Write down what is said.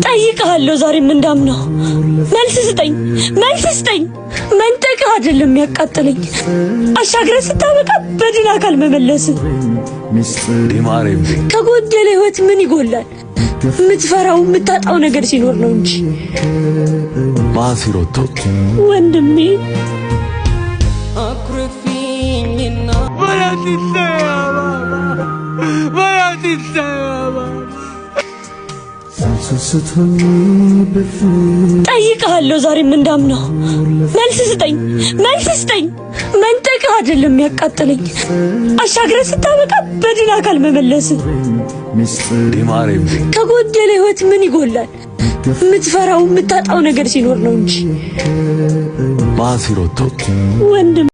ጠይቀሃለሁ ዛሬም እንዳምነው መልስ ስጠኝ መንጠቅህ አይደለም የሚያቃጥለኝ አሻግረህ ስታበቃ በድን አካል መመለስ ከጎደለ ህይወት ምን ይጎላል የምትፈራው የምታጣው ነገር ሲኖር ነው እንጂ ማሲሮቶ ወንድሜ አኩርፊኝና ጠይቀሃለሁ ዛሬም እንዳምነው መልስ ስጠኝ መንጠቅህ አይደለም የሚያቃጥለኝ አሻግረህ ስታበቃ በድን አካል መመለስ ከጎደለ ህይወት ምን ይጎላል የምትፈራው የምታጣው ነገር ሲኖር ነው እንጂ ማሲሮቶ ወንድም